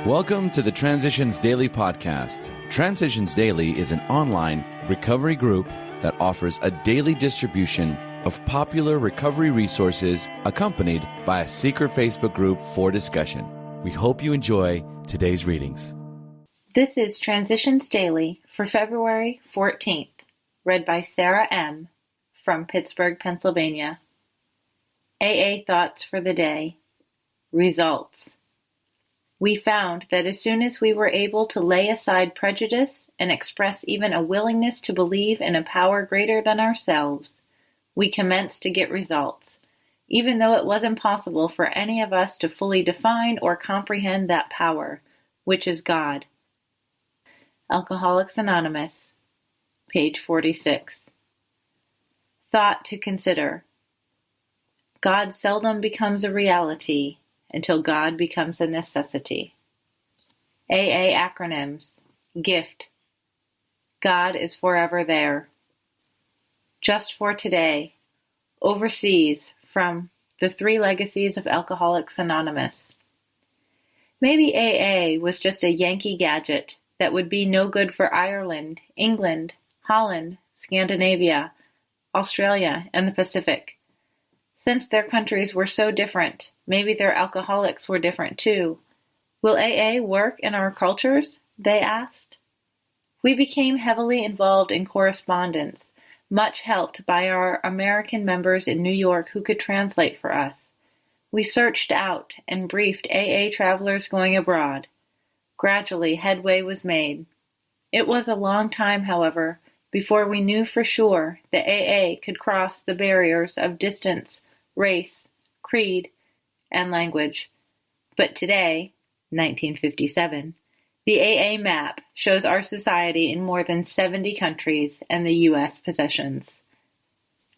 Welcome to the Transitions Daily podcast. Transitions Daily is an online recovery group that offers a daily distribution of popular recovery resources accompanied by a secret Facebook group for discussion. We hope you enjoy today's readings. This is Transitions Daily for February 14th, read by Sarah M. from Pittsburgh, Pennsylvania. AA Thoughts for the Day. Results. We found that as soon as we were able to lay aside prejudice and express even a willingness to believe in a power greater than ourselves, we commenced to get results, even though it was impossible for any of us to fully define or comprehend that power, which is God. Alcoholics Anonymous, page 46. Thought to consider. God seldom becomes a reality until God becomes a necessity. AA acronyms. GIFT. God is forever there. Just for today. Overseas from The Three Legacies of Alcoholics Anonymous. Maybe AA was just a Yankee gadget that would be no good for Ireland, England, Holland, Scandinavia, Australia, and the Pacific. Since their countries were so different, maybe their alcoholics were different too. Will AA work in our cultures? They asked. We became heavily involved in correspondence, much helped by our American members in New York who could translate for us. We searched out and briefed AA travelers going abroad. Gradually, headway was made. It was a long time, however, before we knew for sure that AA could cross the barriers of distance, race, creed, and language. But today, 1957, the AA map shows our society in more than 70 countries and the U.S. possessions.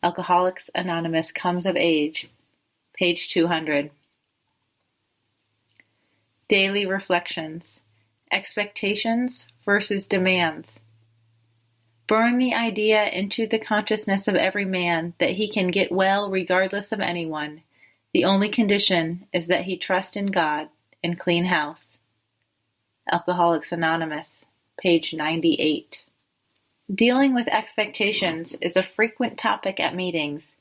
Alcoholics Anonymous Comes of Age, page 200. Daily Reflections. Expectations versus demands. Burn the idea into the consciousness of every man that he can get well regardless of anyone. The only condition is that he trust in God and clean house. Alcoholics Anonymous, page 98. Dealing with expectations is a frequent topic at meetings.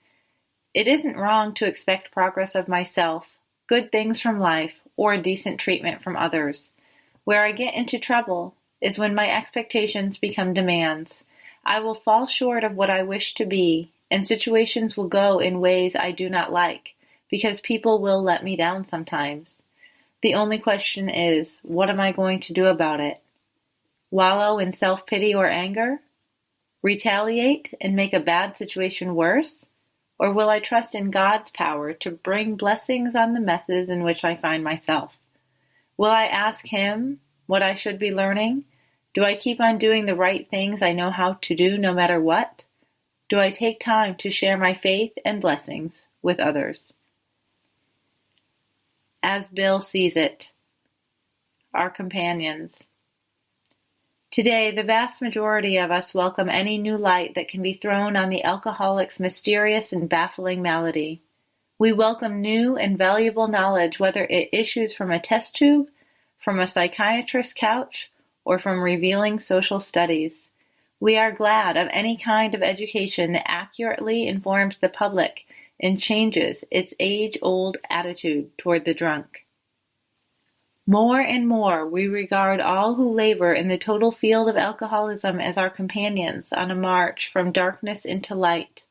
It isn't wrong to expect progress of myself, good things from life, or decent treatment from others. Where I get into trouble is when my expectations become demands. I will fall short of what I wish to be, and situations will go in ways I do not like, because people will let me down sometimes. The only question is, what am I going to do about it? Wallow in self-pity or anger? Retaliate and make a bad situation worse? Or will I trust in God's power to bring blessings on the messes in which I find myself? Will I ask Him what I should be learning? Do I keep on doing the right things I know how to do no matter what? Do I take time to share my faith and blessings with others? As Bill sees it. Our companions. Today, the vast majority of us welcome any new light that can be thrown on the alcoholic's mysterious and baffling malady. We welcome new and valuable knowledge, whether it issues from a test tube, from a psychiatrist's couch, or from revealing social studies. We are glad of any kind of education that accurately informs the public and changes its age-old attitude toward the drunk. More and more we regard all who labor in the total field of alcoholism as our companions on a march from darkness into light.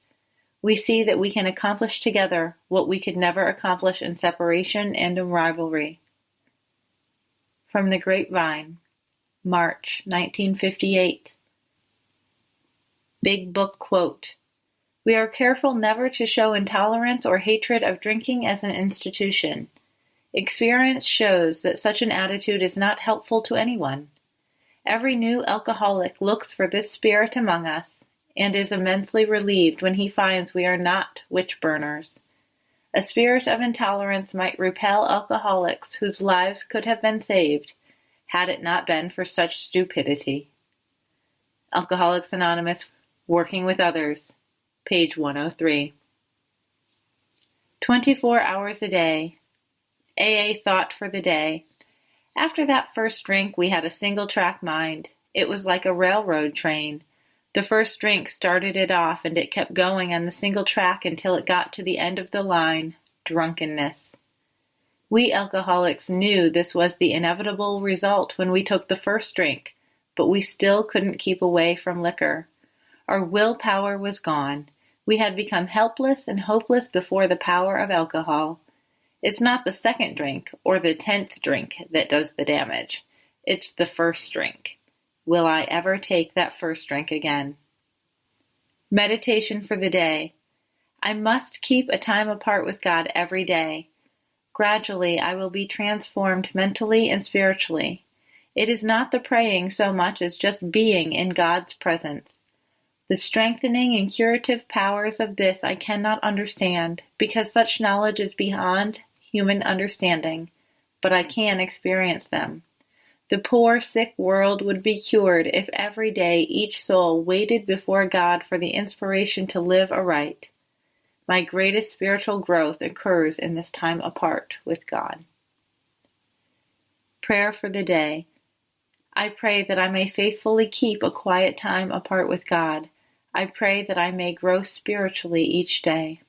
We see that we can accomplish together what we could never accomplish in separation and in rivalry. From the Grapevine, March 1958. Big Book Quote. We are careful never to show intolerance or hatred of drinking as an institution. Experience shows that such an attitude is not helpful to anyone. Every new alcoholic looks for this spirit among us and is immensely relieved when he finds we are not witch burners. A spirit of intolerance might repel alcoholics whose lives could have been saved had it not been for such stupidity. Alcoholics Anonymous, Working with Others, page 103. 24 hours a day. AA Thought for the Day. After that first drink, we had a single-track mind. It was like a railroad train. The first drink started it off, and it kept going on the single track until it got to the end of the line, drunkenness. We alcoholics knew this was the inevitable result when we took the first drink, but we still couldn't keep away from liquor. Our willpower was gone. We had become helpless and hopeless before the power of alcohol. It's not the second drink or the 10th drink that does the damage. It's the first drink. Will I ever take that first drink again? Meditation for the day. I must keep a time apart with God every day. Gradually, I will be transformed mentally and spiritually. It is not the praying so much as just being in God's presence. The strengthening and curative powers of this I cannot understand, because such knowledge is beyond human understanding, but I can experience them. The poor, sick world would be cured if every day each soul waited before God for the inspiration to live aright. My greatest spiritual growth occurs in this time apart with God. Prayer for the day. I pray that I may faithfully keep a quiet time apart with God. I pray that I may grow spiritually each day.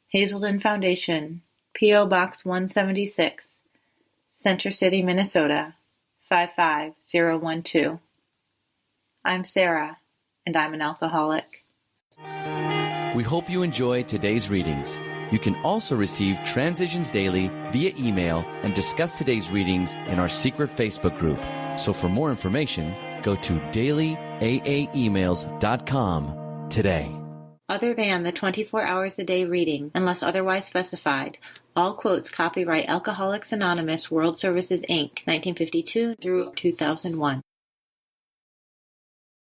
Hazelden Foundation, P.O. Box 176, Center City, Minnesota, 55012. I'm Sarah, and I'm an alcoholic. We hope you enjoyed today's readings. You can also receive Transitions Daily via email and discuss today's readings in our secret Facebook group. So for more information, go to dailyaaemails.com today. Other than the 24 hours a day reading, unless otherwise specified, all quotes copyright Alcoholics Anonymous World Services, Inc., 1952 through 2001.